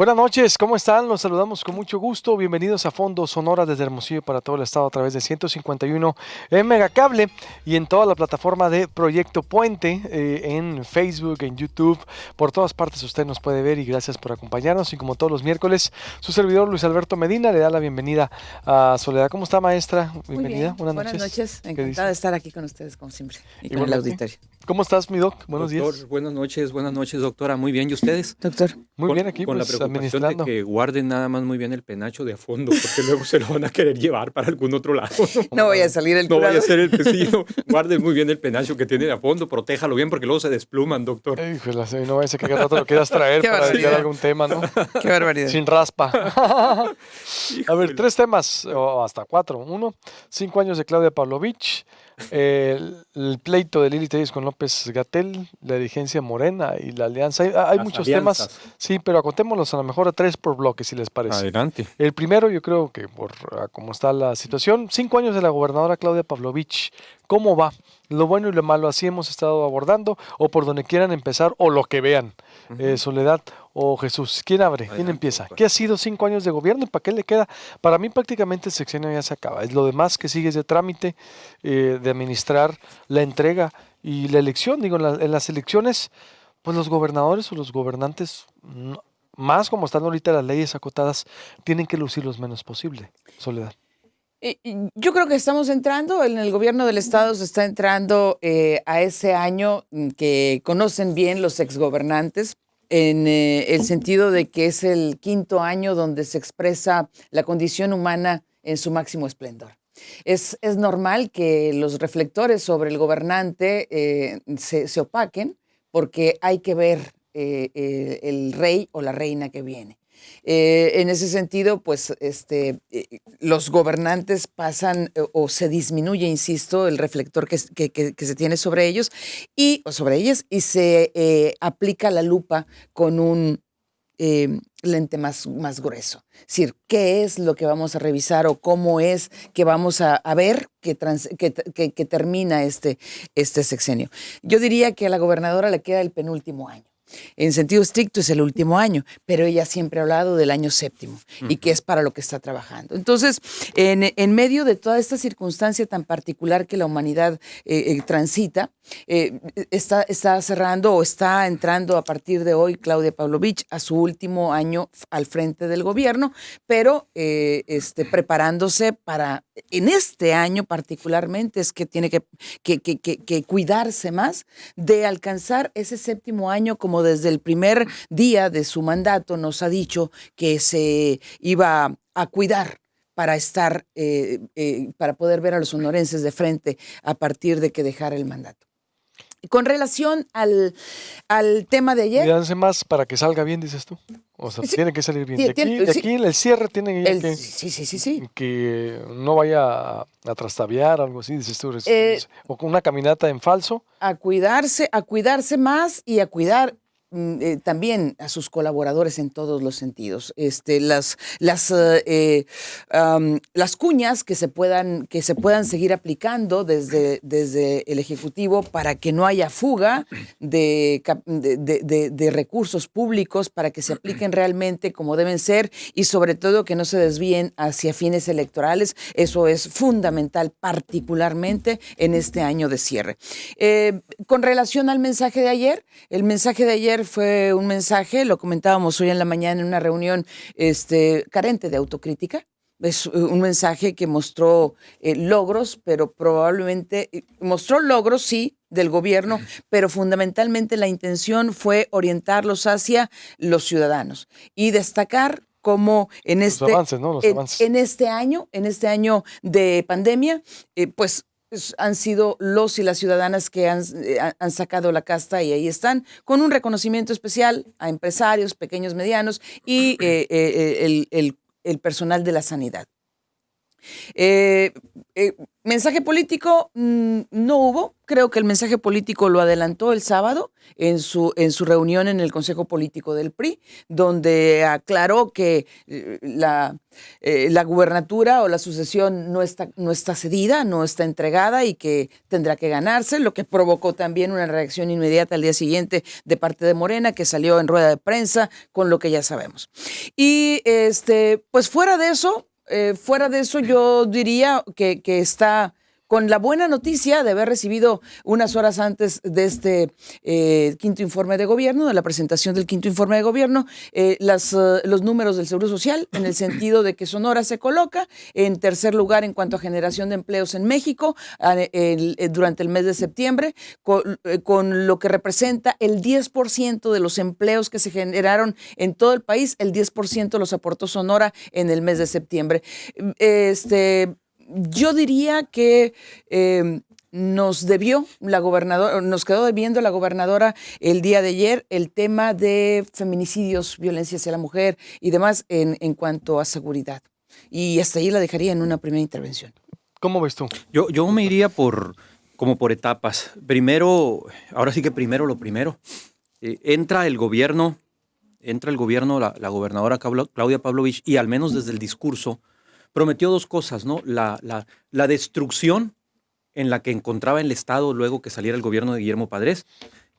Buenas noches, ¿cómo están? Los saludamos con mucho gusto. Bienvenidos a Fondo Sonora desde Hermosillo para todo el estado a través de 151 en Megacable y en toda la plataforma de Proyecto Puente, en Facebook, en YouTube. Por todas partes usted nos puede ver y gracias por acompañarnos. Y como todos los miércoles, su servidor Luis Alberto Medina le da la bienvenida a Soledad. ¿Cómo está, maestra? Muy Bienvenida. bien, buenas noches. ¿Qué Encantada dice? de estar aquí con ustedes, como siempre, y con el Igualmente. auditorio. ¿Cómo estás, mi doc? Buenos Doctor, días. buenas noches, doctora. Muy bien, ¿y ustedes? Doctor, Muy bien aquí, Con la pues preocupación de administrando. que guarden nada más muy bien el penacho de a fondo, porque luego se lo van a querer llevar para algún otro lado. no voy a salir el No vaya a curado. ser el vecino. Guarden muy bien el penacho que tiene de a fondo, protéjalo bien, porque luego se despluman, doctor. Híjole, sí, no vaya a ser que cada rato lo quieras traer Qué para dedicar barbaridad. algún tema, ¿no? Qué barbaridad. Sin raspa. A ver, Híjole. 3 temas, o hasta 4. Uno, 5 años de Claudia Pavlovich, el pleito de Lili Telles con López Gatell, la dirigencia Morena y la alianza. Hay Las muchos temas, alianzas. sí, pero acotémoslos a lo mejor a 3 por bloque, si les parece. Adelante. El primero, yo creo que por cómo está la situación, 5 años de la gobernadora Claudia Pavlovich, ¿cómo va? Lo bueno y lo malo, así hemos estado abordando, o por donde quieran empezar, o lo que vean. Soledad o Jesús, ¿quién abre? ¿Quién Adelante, empieza? doctor. ¿Qué ha sido 5 años de gobierno y para qué le queda? Para mí prácticamente el sexenio ya se acaba. Es lo demás que sigue de trámite, de administrar la entrega y la elección. Digo, en las elecciones, pues los gobernadores o los gobernantes, más como están ahorita las leyes acotadas, tienen que lucir lo menos posible. Soledad. Yo creo que estamos entrando, en el gobierno del estado se está entrando a ese año que conocen bien los exgobernantes, en el sentido de que es el quinto año donde se expresa la condición humana en su máximo esplendor. Es normal que los reflectores sobre el gobernante se opaquen porque hay que ver el rey o la reina que viene. En ese sentido, pues los gobernantes pasan o se disminuye, insisto, el reflector que se tiene sobre ellos o sobre ellas y se aplica la lupa con un lente más grueso. Es decir, ¿qué es lo que vamos a revisar o cómo es que vamos a ver que termina este sexenio? Yo diría que a la gobernadora le queda el penúltimo año. En sentido estricto es el último año, pero ella siempre ha hablado del año séptimo y que es para lo que está trabajando. Entonces, en medio de toda esta circunstancia tan particular que la humanidad transita, está cerrando o está entrando a partir de hoy Claudia Pavlovich a su último año al frente del gobierno, pero preparándose para, en este año particularmente, es que tiene que cuidarse más de alcanzar ese séptimo año, como desde el primer día de su mandato nos ha dicho que se iba a cuidar para estar, para poder ver a los sonorenses de frente a partir de que dejara el mandato. Con relación al tema de ayer. Cuídense más para que salga bien, dices tú. O sea, Sí, tiene que salir bien. De sí, aquí el cierre tiene que, sí. que no vaya a trastabiar, algo así, dices tú. O con una caminata en falso. A cuidarse más y a cuidar también a sus colaboradores en todos los sentidos. Las cuñas que se puedan seguir aplicando desde el Ejecutivo para que no haya fuga de recursos públicos, para que se apliquen realmente como deben ser y sobre todo que no se desvíen hacia fines electorales. Eso es fundamental, particularmente en este año de cierre. Con relación al mensaje de ayer, el mensaje de ayer fue un mensaje, lo comentábamos hoy en la mañana en una reunión, carente de autocrítica. Es un mensaje que mostró logros, pero probablemente mostró logros, sí, del gobierno, pero fundamentalmente la intención fue orientarlos hacia los ciudadanos y destacar cómo en Los avances, ¿no? Los avances. en este año de pandemia, pues han sido los y las ciudadanas que han sacado la casta y ahí están, con un reconocimiento especial a empresarios, pequeños, medianos y el personal de la sanidad. Eh, Mensaje político no hubo. Creo que el mensaje político lo adelantó el sábado en su reunión en el Consejo Político del PRI, donde aclaró que la gubernatura o la sucesión no está cedida, no está entregada y que tendrá que ganarse, lo que provocó también una reacción inmediata al día siguiente de parte de Morena, que salió en rueda de prensa con lo que ya sabemos. Y pues fuera de eso, yo diría que está con la buena noticia de haber recibido unas horas antes de este quinto informe de gobierno, de la presentación del quinto informe de gobierno, los números del Seguro Social, en el sentido de que Sonora se coloca en tercer lugar en cuanto a generación de empleos en México durante el mes de septiembre, con lo que representa el 10% de los empleos que se generaron en todo el país, el 10% los aportó Sonora en el mes de septiembre. Yo diría que nos quedó debiendo la gobernadora el día de ayer el tema de feminicidios, violencia hacia la mujer y demás en cuanto a seguridad. Y hasta ahí la dejaría en una primera intervención. ¿Cómo ves tú? Yo me iría como por etapas. Primero, ahora sí que primero lo primero. Entra el gobierno, la gobernadora Claudia Pavlovich, y al menos desde el discurso prometió dos cosas, ¿no? La destrucción en la que encontraba el Estado luego que saliera el gobierno de Guillermo Padres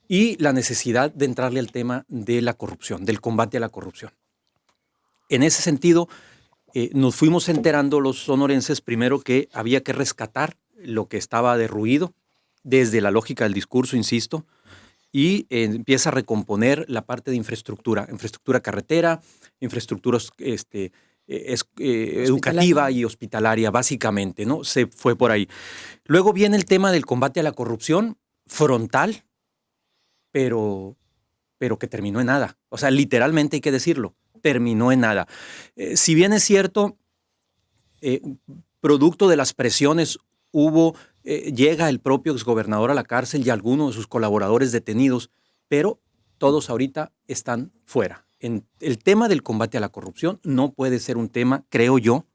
y la necesidad de entrarle al tema de la corrupción, del combate a la corrupción. En ese sentido, nos fuimos enterando los sonorenses primero que había que rescatar lo que estaba derruido desde la lógica del discurso, insisto, y empieza a recomponer la parte de infraestructura carretera, infraestructura educativa y hospitalaria, básicamente, ¿no? Se fue por ahí. Luego viene el tema del combate a la corrupción frontal, pero que terminó en nada. O sea, literalmente hay que decirlo, terminó en nada. Si bien es cierto, producto de las presiones llega el propio exgobernador a la cárcel y algunos de sus colaboradores detenidos, pero todos ahorita están fuera. El tema del combate a la corrupción no puede ser un tema, creo yo,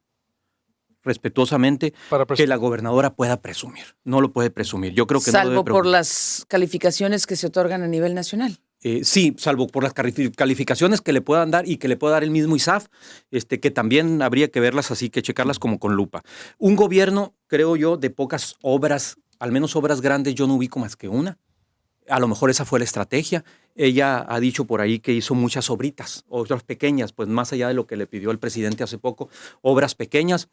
respetuosamente, que la gobernadora pueda presumir. No lo puede presumir. Yo creo que salvo no debe por las calificaciones que se otorgan a nivel nacional. Sí, salvo por las calificaciones que le puedan dar y que le pueda dar el mismo ISAF, que también habría que verlas así, que checarlas como con lupa. Un gobierno, creo yo, de pocas obras, al menos obras grandes, yo no ubico más que una. A lo mejor esa fue la estrategia. Ella ha dicho por ahí que hizo muchas obritas, otras pequeñas, pues más allá de lo que le pidió el presidente hace poco, obras pequeñas.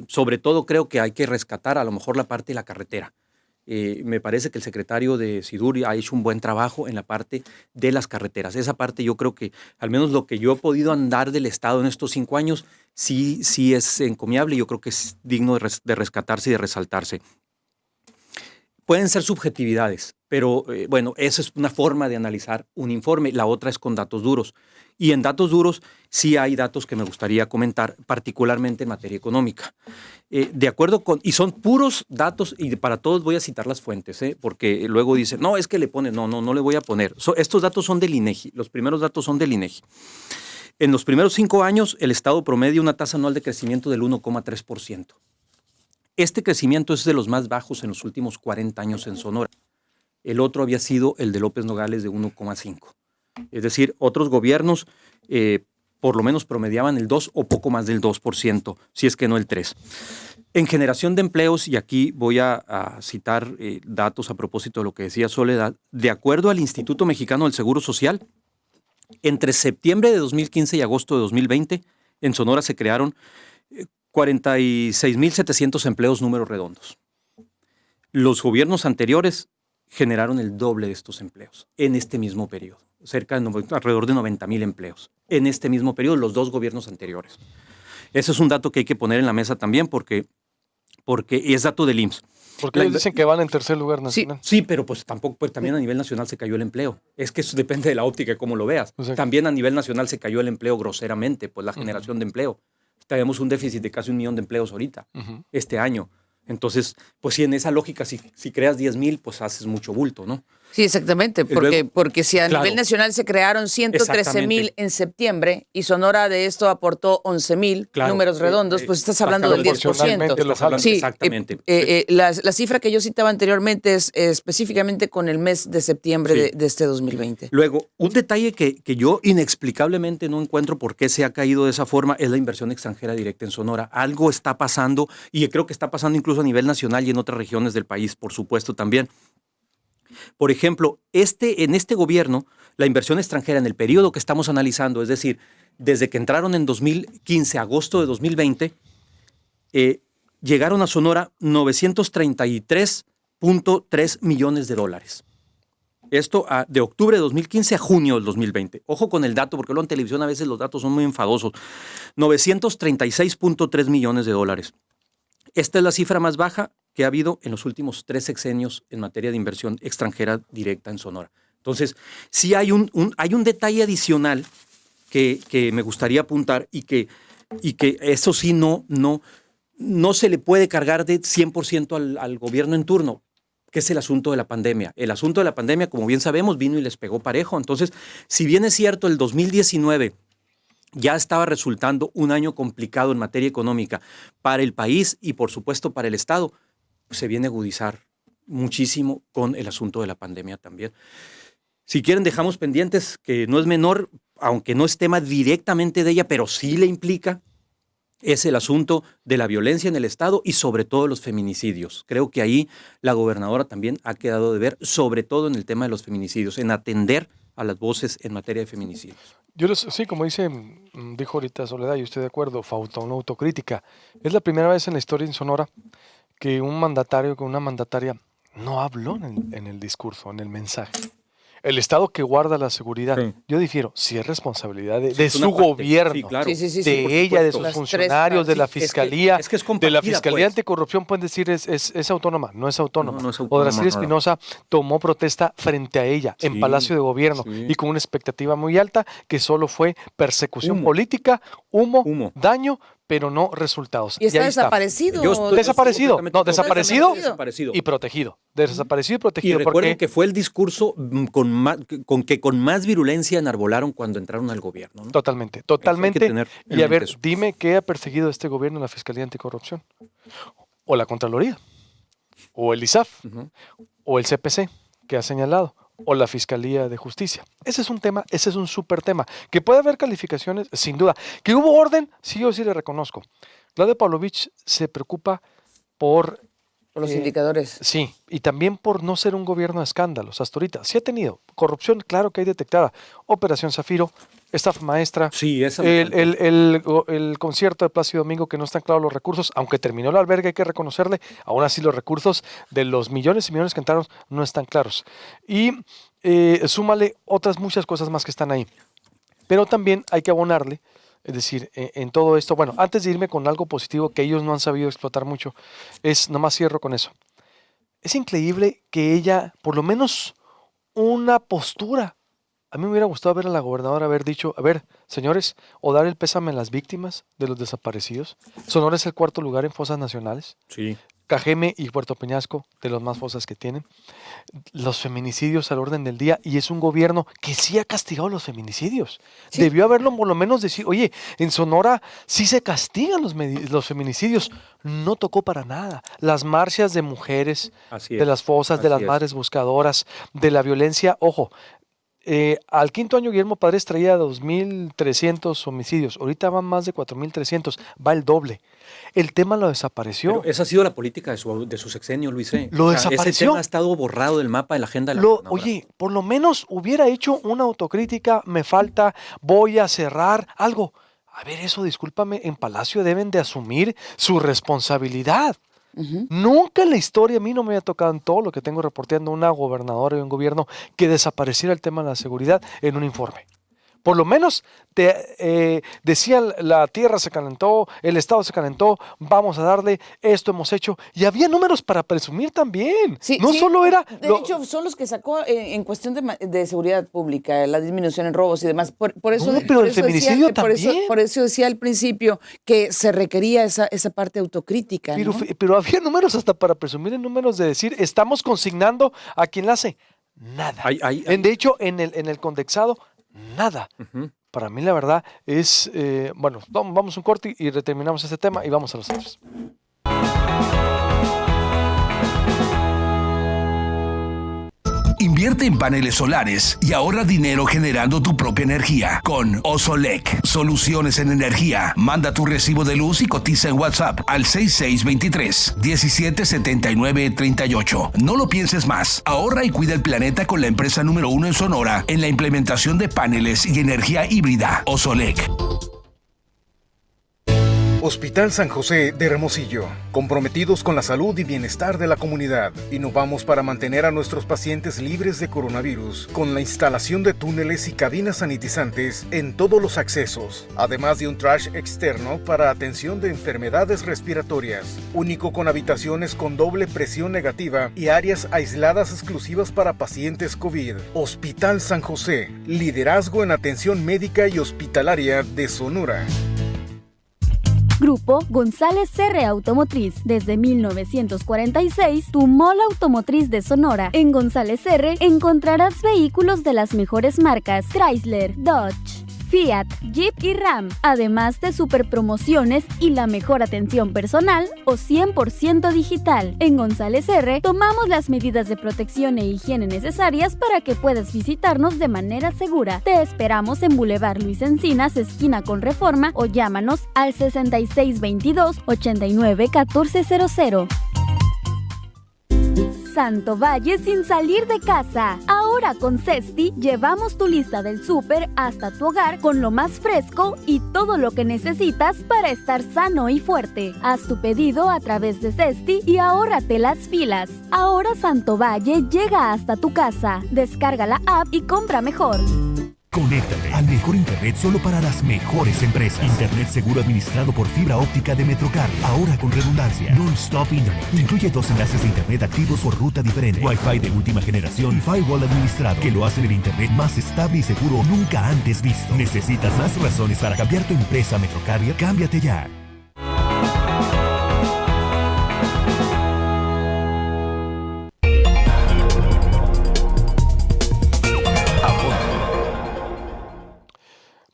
Sobre todo creo que hay que rescatar a lo mejor la parte de la carretera. Me parece que el secretario de SIDUR ha hecho un buen trabajo en la parte de las carreteras. Esa parte yo creo que, al menos lo que yo he podido andar del Estado en estos 5 años, sí es encomiable y yo creo que es digno de rescatarse y de resaltarse. Pueden ser subjetividades, pero bueno, esa es una forma de analizar un informe. La otra es con datos duros. Y en datos duros sí hay datos que me gustaría comentar, particularmente en materia económica. De acuerdo con, y son puros datos, y para todos voy a citar las fuentes, porque luego dicen, no, es que le ponen, no le voy a poner. Estos datos son del INEGI, los primeros datos son del INEGI. En los primeros 5 años, el Estado promedia una tasa anual de crecimiento del 1,3%. Este crecimiento es de los más bajos en los últimos 40 años en Sonora. El otro había sido el de López Nogales de 1,5%. Es decir, otros gobiernos por lo menos promediaban el 2 o poco más del 2%, si es que no el 3%. En generación de empleos, y aquí voy a citar datos a propósito de lo que decía Soledad, de acuerdo al Instituto Mexicano del Seguro Social, entre septiembre de 2015 y agosto de 2020, en Sonora se crearon 46,700 empleos, números redondos. Los gobiernos anteriores generaron el doble de estos empleos en este mismo periodo, alrededor de 90,000 empleos en este mismo periodo, los 2 gobiernos anteriores. Ese es un dato que hay que poner en la mesa también porque es dato del IMSS. Porque ellos dicen que van en tercer lugar nacional. Sí, pero pues tampoco, pues también a nivel nacional se cayó el empleo. Es que eso depende de la óptica y cómo lo veas. Exacto. También a nivel nacional se cayó el empleo groseramente, pues la generación de empleo. Tenemos un déficit de casi 1 millón de empleos ahorita, este año. Entonces, pues sí, en esa lógica, si creas 10,000, pues haces mucho bulto, ¿no? Sí, exactamente, porque si a nivel nacional se crearon 113,000 en septiembre y Sonora de esto aportó 11,000, números redondos, pues estás hablando del 10%. Sí, exactamente. La cifra que yo citaba anteriormente es específicamente con el mes de septiembre de este 2020. Luego, un detalle que yo inexplicablemente no encuentro por qué se ha caído de esa forma es la inversión extranjera directa en Sonora. Algo está pasando y creo que está pasando incluso a nivel nacional y en otras regiones del país, por supuesto, también. Por ejemplo, en este gobierno, la inversión extranjera en el periodo que estamos analizando, es decir, desde que entraron en 2015, agosto de 2020, llegaron a Sonora 933.3 millones de dólares. Esto de octubre de 2015 a junio del 2020. Ojo con el dato, porque luego en televisión a veces los datos son muy enfadosos. 936.3 millones de dólares. Esta es la cifra más baja que ha habido en los últimos 3 sexenios en materia de inversión extranjera directa en Sonora. Entonces, sí hay un detalle adicional que me gustaría apuntar y que eso sí no se le puede cargar de 100% al gobierno en turno, que es el asunto de la pandemia. El asunto de la pandemia, como bien sabemos, vino y les pegó parejo. Entonces, si bien es cierto, el 2019 ya estaba resultando un año complicado en materia económica para el país y, por supuesto, para el Estado, pues se viene a agudizar muchísimo con el asunto de la pandemia también. Si quieren, dejamos pendientes, que no es menor, aunque no es tema directamente de ella, pero sí le implica, es el asunto de la violencia en el Estado y sobre todo los feminicidios. Creo que ahí la gobernadora también ha quedado de ver, sobre todo en el tema de los feminicidios, en atender a las voces en materia de feminicidios. Sí, como dijo ahorita Soledad, yo estoy de acuerdo, falta una autocrítica. Es la primera vez en la historia en Sonora que un mandatario, que una mandataria no habló en el discurso, en el mensaje. El Estado que guarda la seguridad, yo difiero, si es responsabilidad de su gobierno, de ella, de sus funcionarios, de la Fiscalía, de la Fiscalía Anticorrupción, pueden decir es autónoma, no es autónoma. No es autónoma. Odrasir Espinosa tomó protesta frente a ella en Palacio de Gobierno y con una expectativa muy alta que solo fue persecución política, humo, daño, pero no resultados. Y está desaparecido. Desaparecido y protegido. Desaparecido y protegido. Y recuerden que fue el discurso con más virulencia enarbolaron cuando entraron al gobierno, ¿no? Totalmente. Y a ver, dime qué ha perseguido este gobierno la Fiscalía Anticorrupción. O la Contraloría. O el ISAF. O el CPC, que ha señalado. O la Fiscalía de Justicia. Ese es un tema, ese es un súper tema. Que puede haber calificaciones, sin duda. Que hubo orden, sí, yo sí le reconozco. Claudia Pavlovich se preocupa por los indicadores. Sí, y también por no ser un gobierno de escándalos. Hasta ahorita sí ha tenido corrupción, claro que hay detectada. Operación Zafiro, estafa maestra, el concierto de Plácido Domingo, que no están claros los recursos, aunque terminó el albergue, hay que reconocerle, aún así los recursos de los millones y millones que entraron no están claros. Y súmale otras muchas cosas más que están ahí. Pero también hay que abonarle. Es decir, en todo esto, bueno, antes de irme con algo positivo que ellos no han sabido explotar mucho, nomás cierro con eso. Es increíble que ella, por lo menos una postura, a mí me hubiera gustado ver a la gobernadora haber dicho, a ver, señores, o dar el pésame a las víctimas de los desaparecidos. Sonora es el 4º lugar en fosas nacionales. Sí. Cajeme y Puerto Peñasco, de los más fosas que tienen. Los feminicidios al orden del día, y es un gobierno que sí ha castigado los feminicidios. Sí. Debió haberlo por lo menos decir, oye, en Sonora sí se castigan los feminicidios. No tocó para nada. Las marchas de mujeres, de las fosas, de las madres buscadoras, de la violencia, ojo. Al 5º año Guillermo Padres traía 2,300 homicidios. Ahorita van más de 4,300. Va el doble. El tema lo desapareció. Pero esa ha sido la política de su sexenio, Luis. Lo desapareció. Ese tema ha estado borrado del mapa de la agenda de la Oye, por lo menos hubiera hecho una autocrítica. Me falta, voy a cerrar algo. A ver, eso, discúlpame, en Palacio deben de asumir su responsabilidad. Nunca en la historia, a mí no me había tocado en todo lo que tengo reporteando una gobernadora y un gobierno que desapareciera el tema de la seguridad en un informe. Por lo menos decían, la tierra se calentó, el Estado se calentó, vamos a darle, esto hemos hecho. Y había números para presumir también. Solo era... De hecho, son los que sacó en cuestión de seguridad pública, la disminución en robos y demás. Por eso decía al principio que se requería esa parte autocrítica. Pero había números hasta para presumir, en números de decir, estamos consignando a quien la hace. nada. De hecho, en el condensado, nada. Ujú. Para mí la verdad es, bueno, vamos un corte y terminamos este tema y vamos a los otros. Invierte en paneles solares y ahorra dinero generando tu propia energía con Osolec. Soluciones en energía. Manda tu recibo de luz y cotiza en WhatsApp al 6623-177938. No lo pienses más. Ahorra y cuida el planeta con la empresa número 1 en Sonora en la implementación de paneles y energía híbrida. Osolec. Hospital San José de Hermosillo, comprometidos con la salud y bienestar de la comunidad. Innovamos para mantener a nuestros pacientes libres de coronavirus, con la instalación de túneles y cabinas sanitizantes en todos los accesos, además de un trash externo para atención de enfermedades respiratorias, único con habitaciones con doble presión negativa y áreas aisladas exclusivas para pacientes COVID. Hospital San José, liderazgo en atención médica y hospitalaria de Sonora. Grupo González Serre Automotriz. Desde 1946, tu mall automotriz de Sonora. En González Serre encontrarás vehículos de las mejores marcas: Chrysler, Dodge, Fiat, Jeep y Ram, además de super promociones y la mejor atención personal o 100% digital. En González R tomamos las medidas de protección e higiene necesarias para que puedas visitarnos de manera segura. Te esperamos en Boulevard Luis Encinas, esquina con Reforma, o llámanos al 6622-891400. Santo Valle sin salir de casa. Ahora con Cesti llevamos tu lista del súper hasta tu hogar con lo más fresco y todo lo que necesitas para estar sano y fuerte. Haz tu pedido a través de Cesti y ahórrate las filas. Ahora Santo Valle llega hasta tu casa. Descarga la app y compra mejor. Conéctate al mejor internet solo para las mejores empresas. Internet seguro administrado por fibra óptica de Metrocar. Ahora con redundancia. Non-stop Internet. Incluye 2 enlaces de internet activos por ruta diferente. Wi-Fi de última generación y firewall administrado, que lo hacen el internet más estable y seguro nunca antes visto. ¿Necesitas más razones para cambiar tu empresa a Metrocarrier? Cámbiate ya.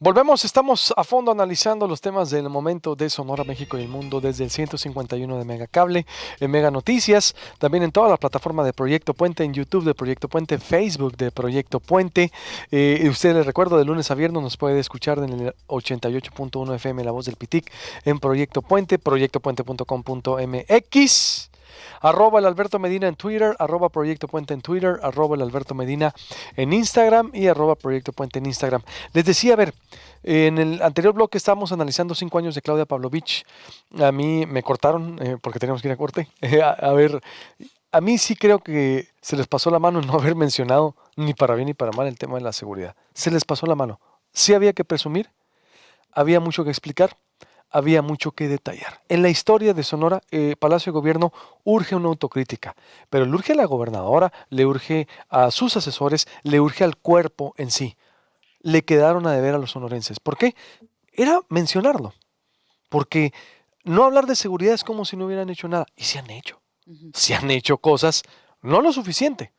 Volvemos, estamos a fondo analizando los temas del momento de Sonora, México y el mundo desde el 151 de Megacable, en Mega Noticias, también en toda la plataforma de Proyecto Puente, en YouTube de Proyecto Puente, Facebook de Proyecto Puente. Usted les recuerdo, de lunes a viernes nos puede escuchar en el 88.1 FM La Voz del Pitic en Proyecto Puente, proyectopuente.com.mx. @ el Alberto Medina en Twitter, @ Proyecto Puente en Twitter, @ el Alberto Medina en Instagram y @ Proyecto Puente en Instagram. Les decía, a ver, en el anterior bloque estábamos analizando 5 años de Claudia Pavlovich. A mí me cortaron porque teníamos que ir a corte. A ver, a mí sí creo que se les pasó la mano en no haber mencionado ni para bien ni para mal el tema de la seguridad. Se les pasó la mano. Sí había que presumir, había mucho que explicar, había mucho que detallar. En la historia de Sonora, Palacio de Gobierno urge una autocrítica, pero le urge a la gobernadora, le urge a sus asesores, le urge al cuerpo en sí. Le quedaron a deber a los sonorenses. ¿Por qué? Era mencionarlo, porque no hablar de seguridad es como si no hubieran hecho nada, y se han hecho. Se han hecho cosas, no lo suficiente,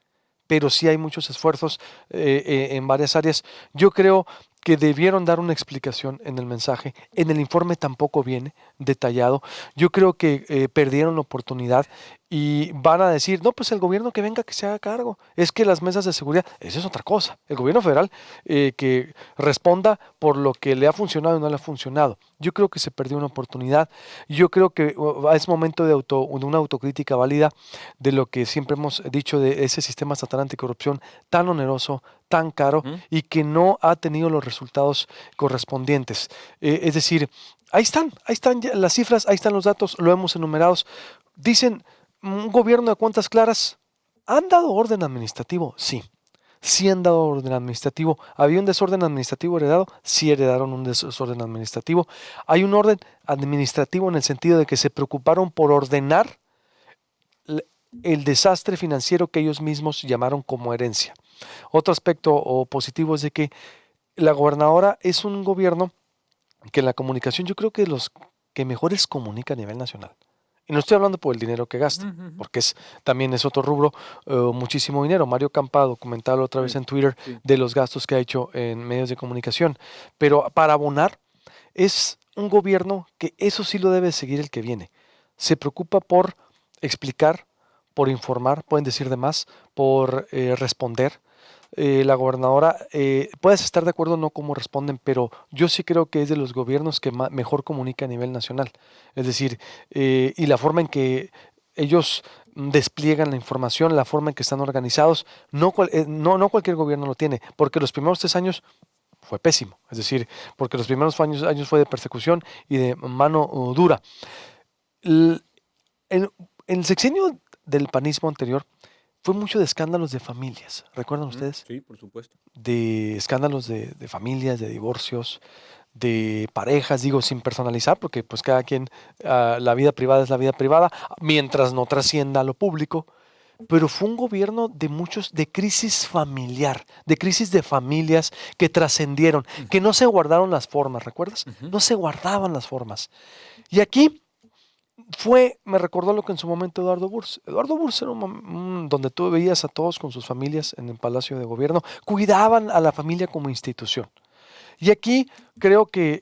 pero sí hay muchos esfuerzos en varias áreas. Yo creo que debieron dar una explicación en el mensaje. En el informe tampoco viene detallado. Yo creo que perdieron la oportunidad y van a decir, no, pues el gobierno que venga que se haga cargo. Es que las mesas de seguridad, esa es otra cosa. El gobierno federal que responda por lo que le ha funcionado y no le ha funcionado. Yo creo que se perdió una oportunidad. Yo creo que es momento de una autocrítica válida de lo que siempre hemos dicho de ese sistema estatal anticorrupción tan oneroso, tan caro y que no ha tenido los resultados correspondientes. Es decir, ahí están las cifras, ahí están los datos, lo hemos enumerados. Dicen, un gobierno de cuentas claras. ¿Han dado orden administrativo? Sí. Sí han dado orden administrativo. ¿Había un desorden administrativo heredado? Sí heredaron un desorden administrativo. Hay un orden administrativo en el sentido de que se preocuparon por ordenar el desastre financiero que ellos mismos llamaron como herencia. Otro aspecto positivo es de que la gobernadora es un gobierno que en la comunicación yo creo que los que mejores comunica a nivel nacional. Y no estoy hablando por el dinero que gasta, porque también es otro rubro, muchísimo dinero. Mario Campa ha documentado otra vez en Twitter de los gastos que ha hecho en medios de comunicación. Pero para abonar, es un gobierno que eso sí lo debe seguir el que viene. Se preocupa por explicar, por informar, pueden decir de más, por responder. La gobernadora, puedes estar de acuerdo o no cómo responden, pero yo sí creo que es de los gobiernos que mejor comunica a nivel nacional. Es decir, y la forma en que ellos despliegan la información, la forma en que están organizados, no cualquier gobierno lo tiene, porque los primeros 3 años fue pésimo. Es decir, porque los primeros años fue de persecución y de mano dura. En el sexenio del panismo anterior, fue mucho de escándalos de familias, ¿recuerdan ustedes? Sí, por supuesto. De escándalos de familias, de divorcios, de parejas, digo, sin personalizar, porque pues cada quien, la vida privada es la vida privada, mientras no trascienda a lo público. Pero fue un gobierno de crisis familiar, de crisis de familias que trascendieron, que no se guardaron las formas, ¿recuerdas? No se guardaban las formas. Y aquí me recordó lo que en su momento Eduardo Burz. Eduardo Burz era donde tú veías a todos con sus familias en el Palacio de Gobierno, cuidaban a la familia como institución. Y aquí creo que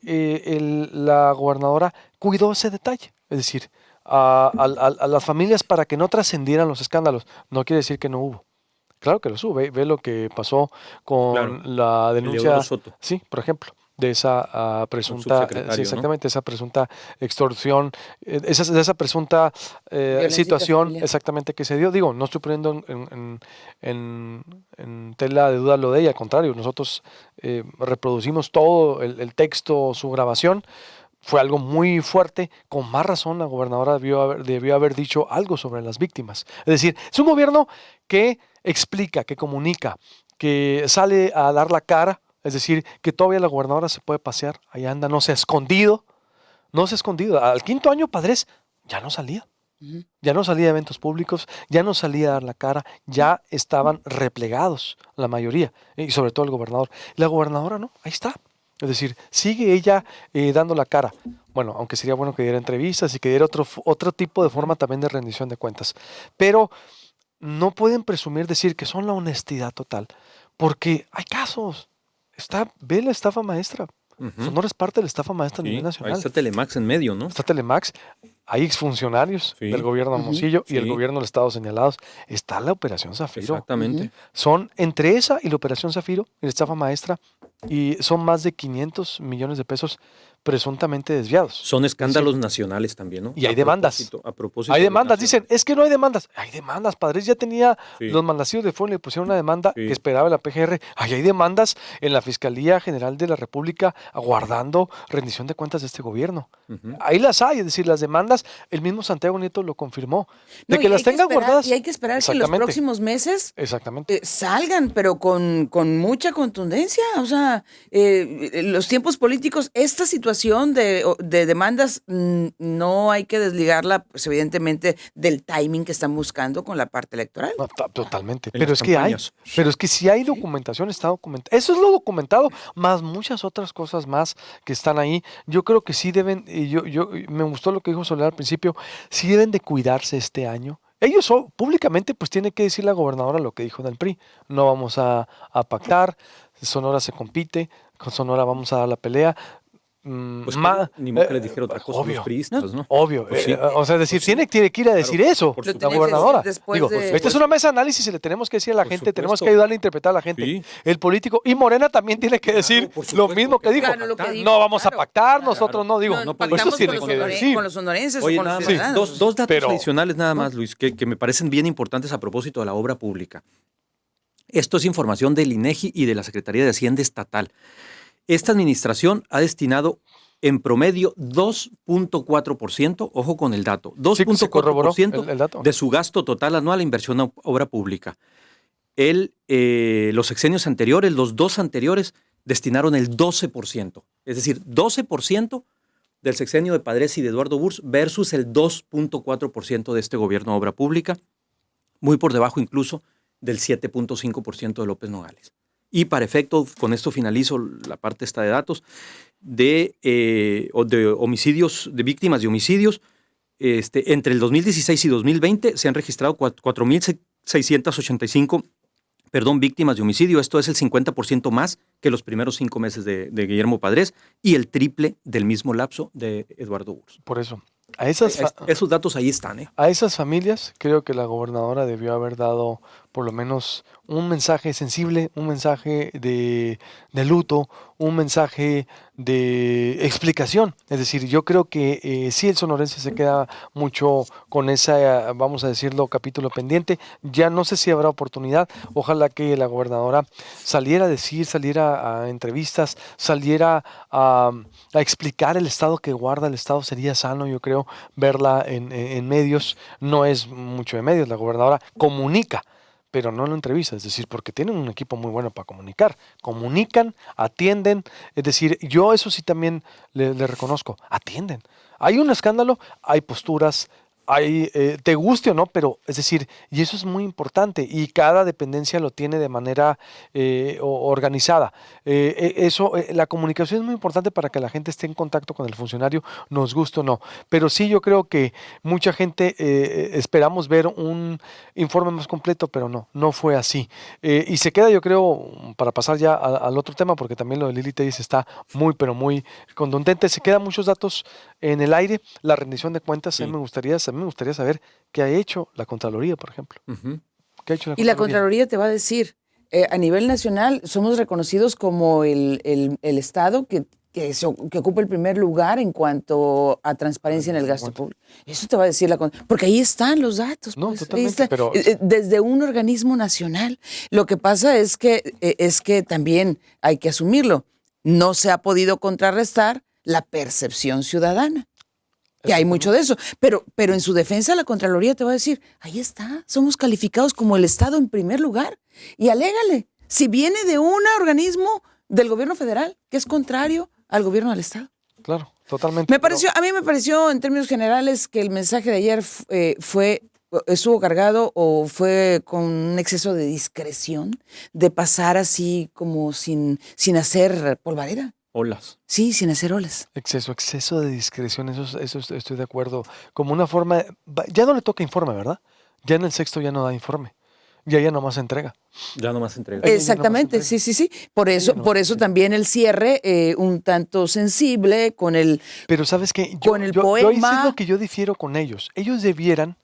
la gobernadora cuidó ese detalle, es decir, a las familias para que no trascendieran los escándalos. No quiere decir que no hubo. Claro que los hubo. Ve lo que pasó con la denuncia, sí, por ejemplo, de esa presunta, sí, exactamente, ¿no? Esa presunta extorsión, esa presunta situación familiar. Exactamente que se dio. Digo, no estoy poniendo en tela de duda lo de ella, al contrario, nosotros reproducimos todo el texto, su grabación. Fue algo muy fuerte, con más razón la gobernadora debió haber dicho algo sobre las víctimas. Es decir, es un gobierno que explica, que comunica, que sale a dar la cara. Es decir, que todavía la gobernadora se puede pasear, ahí anda, no se ha escondido. Al 5º año, Padres, ya no salía. Ya no salía a eventos públicos, ya no salía a dar la cara, ya estaban replegados la mayoría, y sobre todo el gobernador. La gobernadora no, ahí está. Es decir, sigue ella dando la cara. Bueno, aunque sería bueno que diera entrevistas y que diera otro tipo de forma también de rendición de cuentas. Pero no pueden presumir decir que son la honestidad total, porque hay casos. Ve la estafa maestra. Sonora es parte de la estafa maestra a nivel nacional. Ahí está Telemax en medio, ¿no? Está Telemax. Hay exfuncionarios del gobierno de Hermosillo y el gobierno del estado señalados. Está la Operación Zafiro. Exactamente. Son entre esa y la Operación Zafiro y la estafa maestra, y son más de 500 millones de pesos presuntamente desviados. Son escándalos nacionales también, ¿no? Y hay demandas. A propósito hay demandas. Dicen, es que no hay demandas. Hay demandas. Padres ya tenía los mandacillos de fuego, le pusieron una demanda que esperaba la PGR. Hay demandas en la Fiscalía General de la República aguardando rendición de cuentas de este gobierno. Ahí las hay, es decir, las demandas, el mismo Santiago Nieto lo confirmó. De que las tengan guardadas. Y hay que esperar que en los próximos meses salgan, pero con mucha contundencia. O sea, los tiempos políticos, esta situación de demandas no hay que desligarla, pues, evidentemente, del timing que están buscando con la parte electoral. No, totalmente. Pero es que si hay documentación, está documentado. Eso es lo documentado, más muchas otras cosas más que están ahí. Yo creo que sí deben, yo me gustó lo que dijo Soledad al principio, sí deben de cuidarse este año. Ellos públicamente pues tiene que decir la gobernadora lo que dijo del PRI. No vamos a pactar, Sonora se compite, con Sonora vamos a dar la pelea. Pues ni modo que les dijera otra cosa a los priistas, ¿no? Obvio. Pues sí. O sea, tiene que ir a decir eso la gobernadora. Esta es una mesa de análisis y le tenemos que decir a la gente, tenemos que ayudarle a interpretar a la gente. El político y Morena también tiene que decir lo mismo que dijo. No vamos a pactar, nosotros no, digo. No pactamos con los sonorenses o con los ciudadanos. Dos datos adicionales nada más, Luis, que me parecen bien importantes a propósito de la obra pública. Esto es información del INEGI y de la Secretaría de Hacienda Estatal. Esta administración ha destinado en promedio 2.4%, ojo con el dato, 2.4% de su gasto total anual a inversión a obra pública. Los sexenios anteriores, los 2 anteriores, destinaron el 12%. Es decir, 12% del sexenio de Padres y de Eduardo Burz versus el 2.4% de este gobierno a obra pública, muy por debajo incluso del 7.5% de López Nogales. Y para efecto, con esto finalizo la parte esta de datos, de homicidios, de víctimas de homicidios, entre el 2016 y 2020 se han registrado 4,685 víctimas de homicidio. Esto es el 50% más que los primeros 5 meses de Guillermo Padres y el triple del mismo lapso de Eduardo Burrs. Por eso, Esos datos ahí están. a esas familias creo que la gobernadora debió haber dado por lo menos un mensaje sensible, un mensaje de luto, un mensaje de explicación. Es decir, yo creo que sí el sonorense se queda mucho con esa, vamos a decirlo, capítulo pendiente. Ya no sé si habrá oportunidad. Ojalá que la gobernadora saliera a decir, saliera a entrevistas, saliera a explicar el estado que guarda. El estado sería sano, yo creo, verla en medios. No es mucho de medios, la gobernadora comunica, pero no lo entrevista, es decir, porque tienen un equipo muy bueno para comunicar. Comunican, atienden, es decir, yo eso sí también le reconozco, atienden. Hay un escándalo, hay posturas, hay, te guste o no, pero es decir, y eso es muy importante y cada dependencia lo tiene de manera organizada. La comunicación es muy importante para que la gente esté en contacto con el funcionario, nos guste o no. Pero sí, yo creo que mucha gente esperamos ver un informe más completo, pero no fue así. Y se queda, yo creo, para pasar ya al otro tema, porque también lo de Lili Telles está muy, pero muy contundente. Se quedan muchos datos en el aire. La rendición de cuentas, Sí. a mí me gustaría saber qué ha hecho la Contraloría, por ejemplo. Uh-huh. ¿Qué ha hecho Y la Contraloría te va a decir, a nivel nacional somos reconocidos como el Estado que ocupa el primer lugar en cuanto a transparencia en el gasto público. Eso te va a decir porque ahí están los datos. No, pues, totalmente, pero desde un organismo nacional. Lo que pasa es que también hay que asumirlo. No se ha podido contrarrestar la percepción ciudadana. Que hay mucho de eso, pero en su defensa la Contraloría te va a decir, ahí está, somos calificados como el Estado en primer lugar y alégale, si viene de un organismo del gobierno federal que es contrario al gobierno del Estado. Claro, totalmente. A mí me pareció en términos generales que el mensaje de ayer estuvo cargado o fue con un exceso de discreción, de pasar así como sin hacer polvareda. Olas. Sí, sin hacer olas. Exceso de discreción, eso estoy de acuerdo. Como una forma, ya no le toca informe, ¿verdad? Ya en el sexto ya no da informe, ya nomás entrega. Ya nomás entrega. Exactamente, sí. Por eso también el cierre un tanto sensible con el. Pero sabes que con el yo poema. es lo que yo difiero con ellos. Ellos debieran.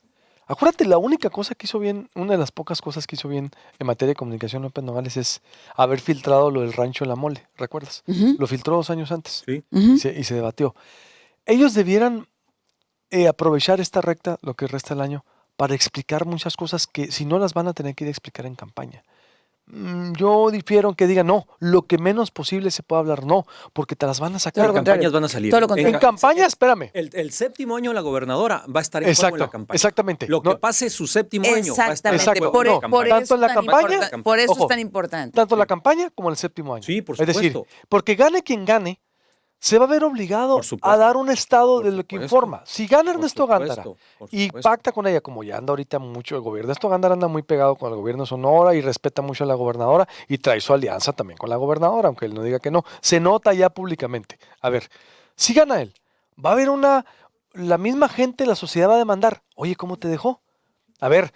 Acuérdate, la única cosa que hizo bien, una de las pocas cosas que hizo bien en materia de comunicación López Nogales es haber filtrado lo del rancho de la Mole, ¿recuerdas? Ujú, Lo filtró 2 años antes Sí. ujú. y se debatió. Ellos debieran aprovechar esta recta, lo que resta del año, para explicar muchas cosas que si no las van a tener que ir a explicar en campaña. Yo difiero en que digan, no, lo que menos posible se puede hablar, no, porque te las van a Todo sacar. lo Las contrario. campañas van a salir. Todo lo contrario. En campaña, espérame. El séptimo año de la gobernadora va a estar en juego en la campaña. Exactamente. Lo que No, pase su séptimo año va a estar en Exactamente. Exacto. juego en la No, campaña. tanto en la campaña, Por eso ojo, es tan importante. tanto la campaña como el séptimo año. Sí, por Es decir, supuesto. porque gane quien gane, se va a ver obligado Por supuesto. a dar un estado Por de lo que supuesto. informa. Si gana Por Ernesto supuesto, Gándara por y supuesto. pacta con ella, como ya anda ahorita mucho el gobierno, Ernesto Gándara anda muy pegado con el gobierno de Sonora y respeta mucho a la gobernadora y trae su alianza también con la gobernadora, aunque él no diga que no. Se nota ya públicamente. A ver, si gana él, va a haber la misma gente, la sociedad va a demandar, oye, ¿cómo te dejó? A ver,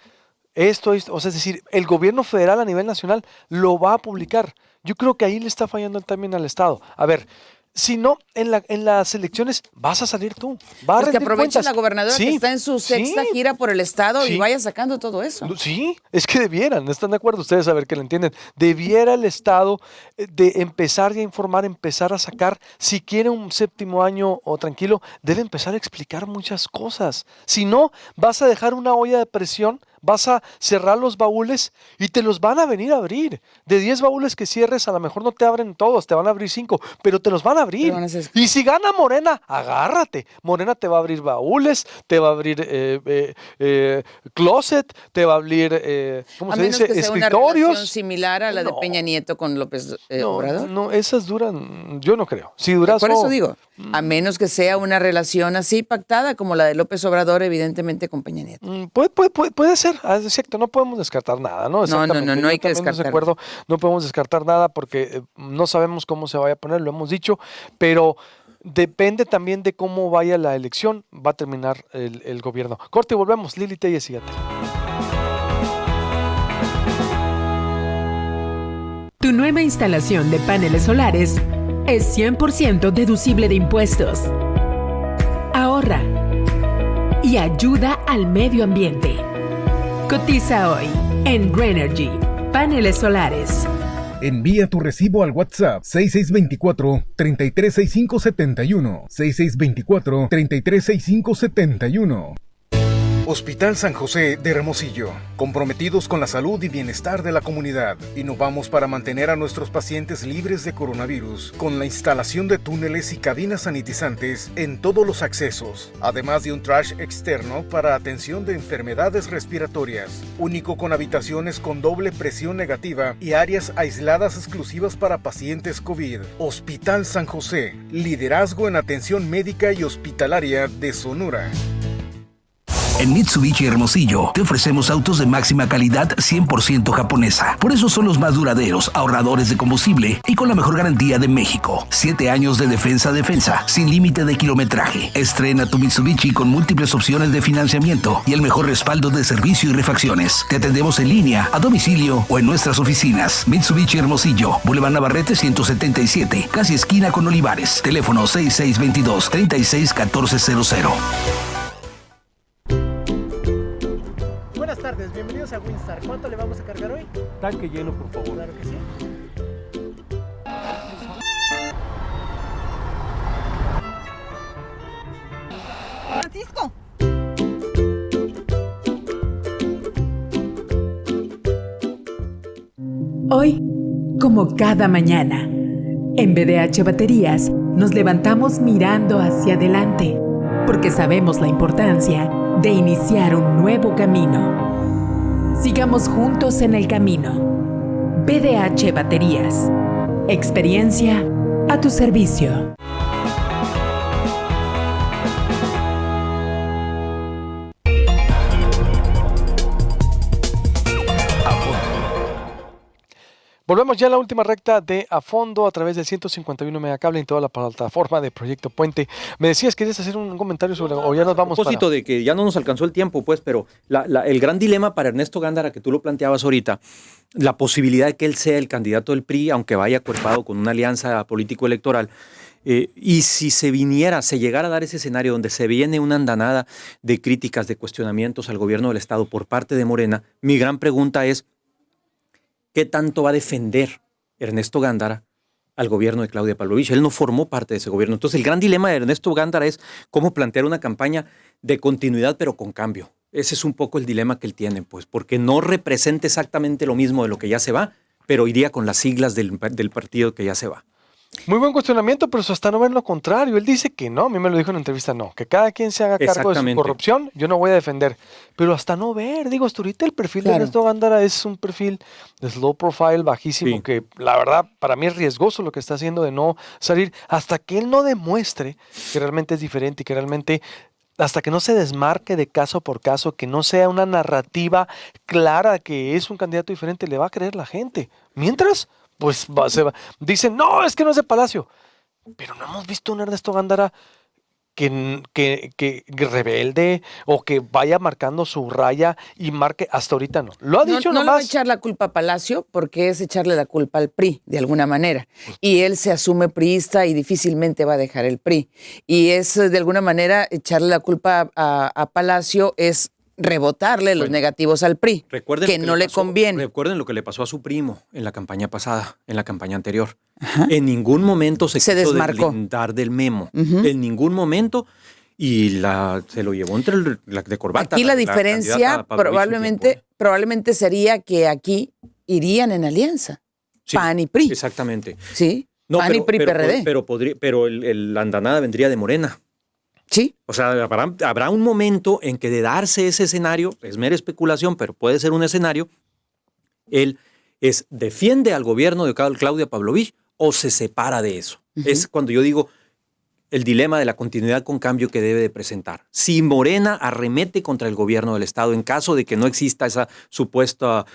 o sea, es decir, el gobierno federal a nivel nacional lo va a publicar. Yo creo que ahí le está fallando también al Estado. A ver, si no, en las elecciones vas a salir tú. Va a Pues que rendir aproveche cuentas. la gobernadora que Sí, está en su sexta sí, gira por el Estado y sí. vaya sacando todo eso. Sí, es que debieran, ¿están de acuerdo? Ustedes a ver que lo entienden. Debiera el Estado de empezar ya a informar, empezar a sacar, si quiere un séptimo año o tranquilo, debe empezar a explicar muchas cosas. Si no, vas a dejar una olla de presión, vas a cerrar los baúles y te los van a venir a abrir. De 10 baúles que cierres, a lo mejor no te abren todos, te van a abrir 5, pero te los van a abrir. Pero van a ser- Y si gana Morena, agárrate. Morena te va a abrir baúles, te va a abrir closet, te va a abrir, ¿cómo A se menos dice? que sea una relación Escritorios. similar a la de No. Peña Nieto con López No, Obrador. no, esas duran, yo no creo. Si duras Por eso digo, a menos que sea una relación así pactada como la de López Obrador, evidentemente con Peña Nieto. Puede ser, es cierto, no podemos descartar nada, ¿no? Exactamente, no hay yo que también estoy de descartar. acuerdo, no podemos descartar nada porque no sabemos cómo se vaya a poner, lo hemos dicho, pero depende también de cómo vaya la elección, va a terminar el gobierno. Corte y volvemos. Lili Telles y Gatel. Tu nueva instalación de paneles solares es 100% deducible de impuestos. Ahorra y ayuda al medio ambiente. Cotiza hoy en Grenergy Paneles Solares. Envía tu recibo al WhatsApp 6624-336571. 6624-336571. Hospital San José de Hermosillo, comprometidos con la salud y bienestar de la comunidad. Innovamos para mantener a nuestros pacientes libres de coronavirus con la instalación de túneles y cabinas sanitizantes en todos los accesos, además de un trash externo para atención de enfermedades respiratorias, único con habitaciones con doble presión negativa y áreas aisladas exclusivas para pacientes COVID. Hospital San José, liderazgo en atención médica y hospitalaria de Sonora. En Mitsubishi Hermosillo te ofrecemos autos de máxima calidad 100% japonesa. Por eso son los más duraderos, ahorradores de combustible y con la mejor garantía de México. 7 años de defensa, sin límite de kilometraje. Estrena tu Mitsubishi con múltiples opciones de financiamiento y el mejor respaldo de servicio y refacciones. Te atendemos en línea, a domicilio o en nuestras oficinas. Mitsubishi Hermosillo, Boulevard Navarrete 177, casi esquina con Olivares. Teléfono 6622-361400. Buenas tardes, bienvenidos a Winstar. ¿Cuánto le vamos a cargar hoy? Tanque lleno, por favor. Claro que sí. Francisco. Hoy, como cada mañana, en BDH Baterías nos levantamos mirando hacia adelante, porque sabemos la importancia de iniciar un nuevo camino. Sigamos juntos en el camino. BDH Baterías. Experiencia a tu servicio. Volvemos ya a la última recta de A Fondo a través del 151 Megacable en toda la plataforma de Proyecto Puente. Me decías, ¿querías hacer un comentario sobre, o ya nos vamos a propósito de que ya no nos alcanzó el tiempo, pues, pero el gran dilema para Ernesto Gándara, que tú lo planteabas ahorita, la posibilidad de que él sea el candidato del PRI, aunque vaya acuerpado con una alianza político-electoral, y si se llegara a dar ese escenario donde se viene una andanada de críticas, de cuestionamientos al gobierno del Estado por parte de Morena, mi gran pregunta es, ¿qué tanto va a defender Ernesto Gándara al gobierno de Claudia Pavlovich? Él no formó parte de ese gobierno. Entonces, el gran dilema de Ernesto Gándara es cómo plantear una campaña de continuidad, pero con cambio. Ese es un poco el dilema que él tiene, pues, porque no representa exactamente lo mismo de lo que ya se va, pero iría con las siglas del partido que ya se va. Muy buen cuestionamiento, pero hasta no ver lo contrario. Él dice que no, a mí me lo dijo en una entrevista, no, que cada quien se haga cargo de su corrupción, yo no voy a defender. Pero hasta no ver, digo, hasta ahorita el perfil de Ernesto Gándara es un perfil de slow profile, bajísimo, sí, que la verdad para mí es riesgoso lo que está haciendo de no salir, hasta que él no demuestre que realmente es diferente y que realmente, hasta que no se desmarque de caso por caso, que no sea una narrativa clara que es un candidato diferente, le va a creer la gente. Mientras, pues dicen, no, es que no es de Palacio. Pero no hemos visto un Ernesto Gándara que rebelde o que vaya marcando su raya y marque, hasta ahorita no. Lo ha dicho no nomás. No le va a echar la culpa a Palacio porque es echarle la culpa al PRI, de alguna manera. Y él se asume priista y difícilmente va a dejar el PRI. Y es, de alguna manera, echarle la culpa a Palacio es rebotarle los negativos al PRI, que no le conviene. Recuerden lo que le pasó a su primo en la campaña pasada, en la campaña anterior. Ajá. En ningún momento se quiso deslindar del memo. En ningún momento. Y se lo llevó entre la de corbata. Aquí la diferencia probablemente sería que aquí irían en alianza. Sí, PAN y PRI. Exactamente. Sí, no, PAN y PRI, PRD. Pero la andanada vendría de Morena. Sí. O sea, habrá un momento en que de darse ese escenario, es mera especulación, pero puede ser un escenario, él defiende al gobierno de Claudia Pavlovich o se separa de eso. Es cuando yo digo el dilema de la continuidad con cambio que debe de presentar. Si Morena arremete contra el gobierno del Estado en caso de que no exista esa supuesta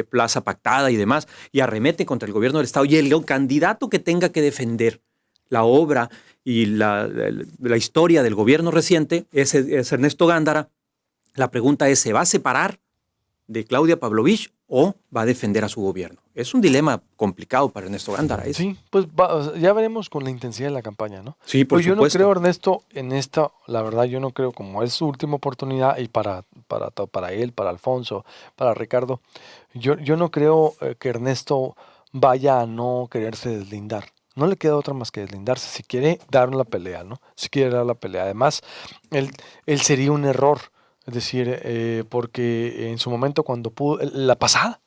plaza pactada y demás, y arremete contra el gobierno del Estado, y el candidato que tenga que defender la obra y la historia del gobierno reciente es Ernesto Gándara. La pregunta es, ¿se va a separar de Claudia Pavlovich o va a defender a su gobierno? Es un dilema complicado para Ernesto Gándara. Sí, pues ya veremos con la intensidad de la campaña, ¿no? Sí, por pues yo supuesto. no creo, Ernesto, en esta, la verdad yo no creo, como es su última oportunidad y para él, para Alfonso, para Ricardo, yo no creo que Ernesto vaya a no quererse deslindar. No le queda otra más que deslindarse, si quiere dar la pelea, ¿no? Si quiere dar la pelea. Además, él sería un error, es decir, porque en su momento cuando pudo, la pasada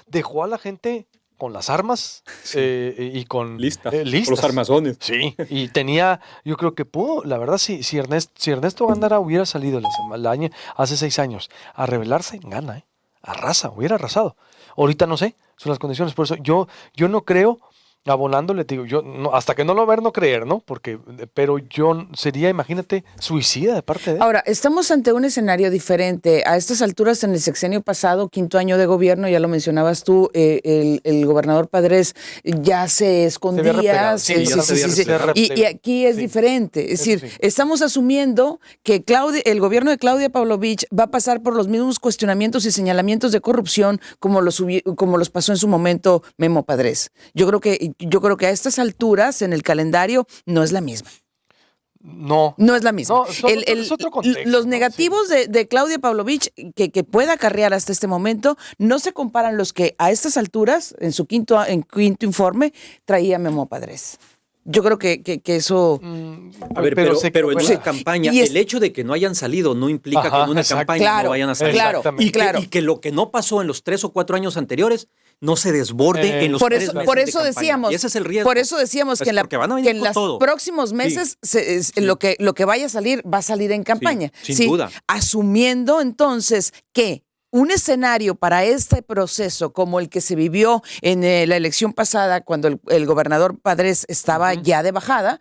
dejó a la gente con las armas y con listas. Listas. Los armazones. Sí, y tenía, yo creo que pudo, la verdad, si Ernesto Gándara hubiera salido hace 6 años a rebelarse, gana, arrasa, hubiera arrasado. Ahorita no sé, son las condiciones, por eso yo no creo, abonándole, digo, yo no, hasta que no lo ver, no creer, ¿no? Pero yo sería, imagínate, suicida de parte de él. Ahora, estamos ante un escenario diferente. A estas alturas, en el sexenio pasado, 5º año de gobierno, ya lo mencionabas tú, el gobernador Padres ya se escondía. Y aquí es diferente. Es decir, estamos asumiendo que el gobierno de Claudia Pavlovich va a pasar por los mismos cuestionamientos y señalamientos de corrupción como los pasó en su momento Memo Padres. Yo creo que a estas alturas en el calendario no es la misma. No es la misma. No, es otro contexto, los negativos de Claudia Pavlovich que pueda acarrear hasta este momento no se comparan los que a estas alturas, en su quinto informe, traía Memo Padres. Yo creo que eso... A ver, pero en una campaña, el hecho de que no hayan salido no implica que en una campaña no vayan a salir. Y que lo que no pasó en los 3 o 4 años anteriores no se desborde en los 3 meses por eso de campaña. decíamos, y ese es el riesgo. Por eso decíamos que en los próximos meses lo que vaya a salir va a salir en campaña. Sin duda. Asumiendo entonces que un escenario para este proceso como el que se vivió en la elección pasada cuando el gobernador Padres estaba ya de bajada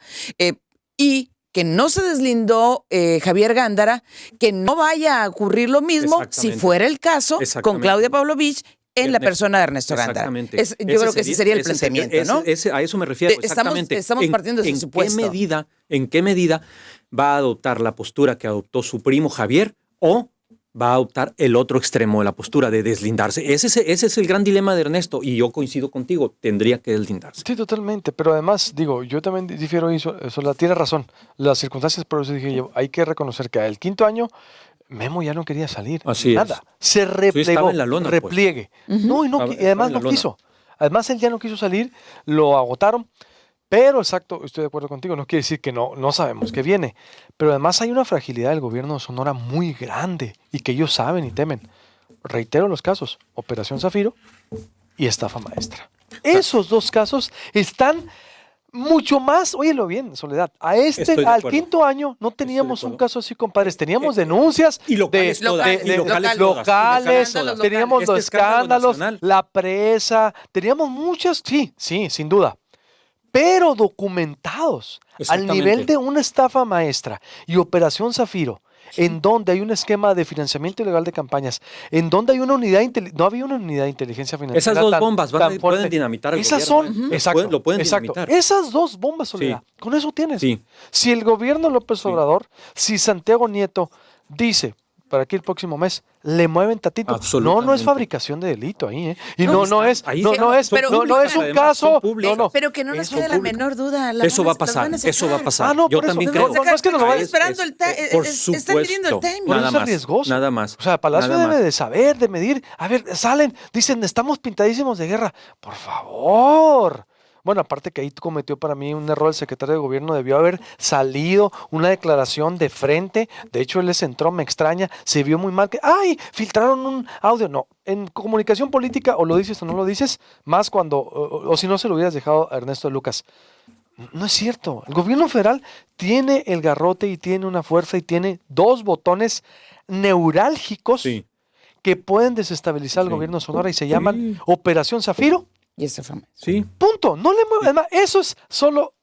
y que no se deslindó Javier Gándara, que no vaya a ocurrir lo mismo si fuera el caso con Claudia Pavlovich en la persona de Ernesto Gándara. Yo creo que ese sería el planteamiento, ¿no? A eso me refiero, exactamente. Estamos partiendo de ese supuesto. ¿En qué medida va a adoptar la postura que adoptó su primo Javier o va a adoptar el otro extremo de la postura de deslindarse? Ese es el gran dilema de Ernesto y yo coincido contigo, tendría que deslindarse. Sí, totalmente, pero además, digo, yo también difiero eso, tiene razón, las circunstancias, por eso dije yo, hay que reconocer que al 5º año Memo ya no quería salir, nada, se replegó, en la lona, repliegue, y además no quiso, además él ya no quiso salir, lo agotaron. Pero, exacto, estoy de acuerdo contigo, no quiere decir que no sabemos qué viene. Pero además hay una fragilidad del gobierno de Sonora muy grande y que ellos saben y temen. Reitero los casos, Operación Zafiro y estafa maestra. Esos 2 casos están mucho más, óyelo bien, Soledad, al 5º año no teníamos un caso así, compadres, teníamos denuncias y locales, locales, teníamos los escándalos, la presa, teníamos muchas, sí, sin duda. Pero documentados al nivel de una estafa maestra y Operación Zafiro, en donde hay un esquema de financiamiento ilegal de campañas, en donde hay una unidad no había una unidad de inteligencia financiera. Esas 2 bombas pueden dinamitar el Esas gobierno. Exacto, lo pueden dinamitar. Esas 2 bombas, Soledad, con eso tienes. Si el gobierno López Obrador, si Santiago Nieto dice, para aquí el próximo mes, le mueven tantito. No es fabricación de delito ahí, ¿eh? Y no es un caso. Pero que no nos quede la menor duda. Eso va a pasar. Yo también creo. No es que nos van esperando por supuesto. Están pidiendo el timing. Por eso es riesgoso. Nada más. O sea, Palacio debe de saber, de medir. A ver, dicen, estamos pintadísimos de guerra. Por favor. Bueno, aparte que ahí cometió para mí un error el secretario de gobierno, debió haber salido una declaración de frente, de hecho él les entró, me extraña, se vio muy mal, que filtraron un audio, no, en comunicación política o lo dices o no lo dices, más cuando, o si no se lo hubieras dejado a Ernesto Lucas. No es cierto, el gobierno federal tiene el garrote y tiene una fuerza y tiene 2 botones neurálgicos que pueden desestabilizar al gobierno de Sonora y se llaman Operación Zafiro. Y esa fama. Punto. No le muevan. Además, eso es solo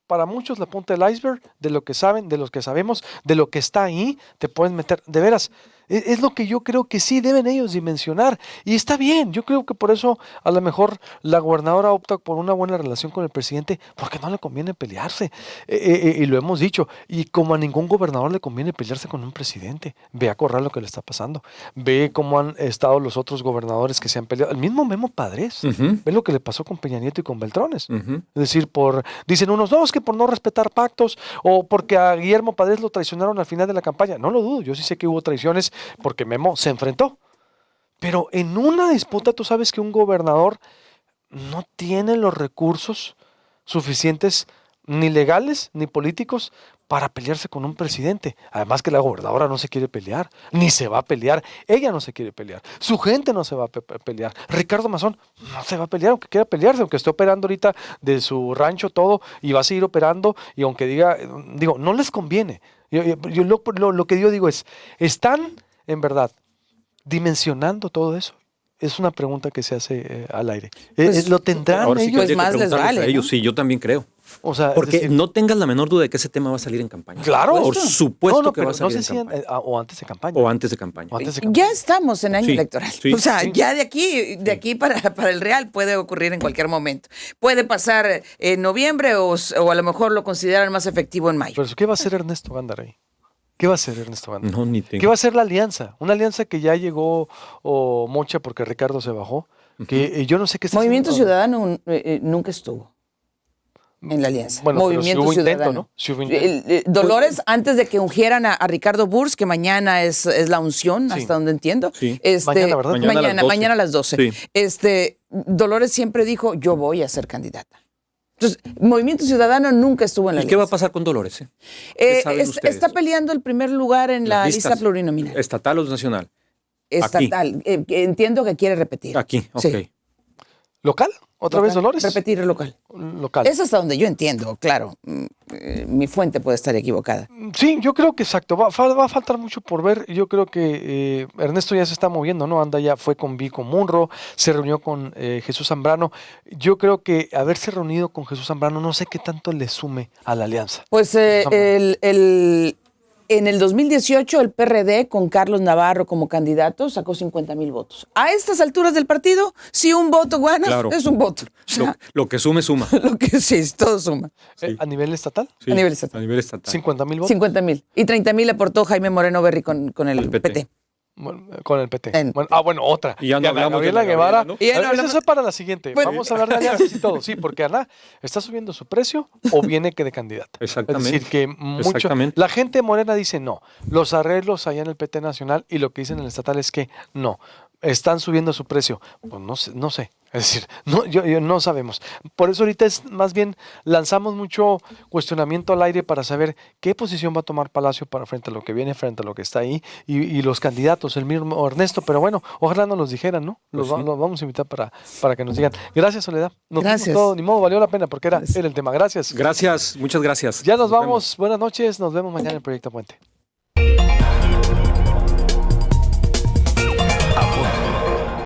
para muchos la punta del iceberg de lo que saben, de los que sabemos, de lo que está ahí. Te pueden meter. De veras, Es lo que yo creo que sí deben ellos dimensionar. Y está bien, yo creo que por eso a lo mejor la gobernadora opta por una buena relación con el presidente, porque no le conviene pelearse. Y lo hemos dicho. Y como a ningún gobernador le conviene pelearse con un presidente. Ve a Corral lo que le está pasando. Ve cómo han estado los otros gobernadores que se han peleado. El mismo Memo Padres. Ve lo que le pasó con Peña Nieto y con Beltrones. Es decir, dicen unos, no, es que por no respetar pactos o porque a Guillermo Padres lo traicionaron al final de la campaña. No lo dudo, yo sí sé que hubo traiciones porque Memo se enfrentó. Pero en una disputa tú sabes que un gobernador no tiene los recursos suficientes, ni legales ni políticos, para pelearse con un presidente. Además que la gobernadora no se quiere pelear, ni se va a pelear. Ella no se quiere pelear. Su gente no se va a pelear. Ricardo Mazón no se va a pelear, aunque quiera pelearse, aunque esté operando ahorita de su rancho todo y va a seguir operando, y aunque digo, no les conviene. Lo que yo digo es, ¿están en verdad dimensionando todo eso? Es una pregunta que se hace al aire. Pues, ¿Lo tendrán ahora sí ellos? Pues más les vale, a ellos, ¿no? sí, yo también creo. O sea, Porque es decir, no tengas la menor duda de que ese tema va a salir en campaña. Claro. Por supuesto no, que va a pero no salir sé si en campaña. o antes de campaña. O antes de campaña. O antes de campaña. Ya estamos en año Sí, electoral. sí, o sea, sí. ya de aquí para el Real puede ocurrir en cualquier momento. Puede pasar en noviembre o a lo mejor lo consideran más efectivo en mayo. Pero ¿qué va a hacer Ernesto Gándara ahí? ¿Qué va a hacer Ernesto Gándara? No, ni tengo. ¿Qué va a hacer la alianza? Una alianza que ya llegó mocha porque Ricardo se bajó. Que yo no sé qué está Movimiento haciendo. Ciudadano nunca estuvo en la alianza. Bueno, pero sí Movimiento hubo intento, Ciudadano. ¿no? Sí hubo intento. Dolores, antes de que ungieran a Ricardo Burs, que mañana es la unción, Sí. hasta donde entiendo. Sí. Mañana, ¿verdad? Mañana a las 12. Mañana a las 12. Sí. Dolores siempre dijo, yo voy a ser candidata. Entonces, Movimiento Ciudadano nunca estuvo en la ¿Y qué va a alianza. pasar con Dolores? ¿Qué saben ustedes? Está peleando el primer lugar en la lista listas. plurinominal. ¿Estatal o nacional? Estatal. Entiendo que quiere repetir. Aquí, ok. Sí. ¿Local? ¿Otra vez Dolores? Repetir local. Local. Es hasta donde yo entiendo, claro. Mi fuente puede estar equivocada. Sí, yo creo que exacto. Va a faltar mucho por ver. Yo creo que Ernesto ya se está moviendo, ¿no? Anda ya, fue con Vico Munro, se reunió con Jesús Zambrano. Yo creo que haberse reunido con Jesús Zambrano no sé qué tanto le sume a la alianza. Pues en el 2018 el PRD con Carlos Navarro como candidato sacó 50,000 votos. A estas alturas del partido, si un voto gana, Claro. es un voto. O sea, Lo que sume, suma. lo que sí, todo suma. ¿A nivel estatal? Sí, A nivel estatal. A nivel estatal. 50,000 votos. 50,000. Y 30,000 aportó Jaime Moreno Berry con el El PT. PT. Bueno, con el PT. En- Bueno, otra. Y ya no Ana hablamos de Gabriela Ana Guevara. Gabriela, ¿no? Y ya no Eso hablamos- es para la siguiente. Pues- Vamos a hablar de alianzas y todo. Sí, porque Ana está subiendo su precio o viene que de candidata. Exactamente. Es decir, que mucho. Exactamente. La gente morena dice no. Los arreglos allá en el PT nacional y lo que dicen en el estatal es que no. Están subiendo su precio. Pues no sé. Es decir, yo no sabemos. Por eso ahorita es más bien lanzamos mucho cuestionamiento al aire para saber qué posición va a tomar Palacio para frente a lo que viene, frente a lo que está ahí y los candidatos, el mismo Ernesto. Pero bueno, ojalá nos los dijeran, ¿no? Los vamos a invitar para que nos digan. Gracias, Soledad. Nos Gracias. dimos todo, ni modo, valió la pena porque era el tema. Gracias. Gracias, muchas gracias. Ya nos vamos. Buenas noches. Nos vemos mañana en Proyecto Puente.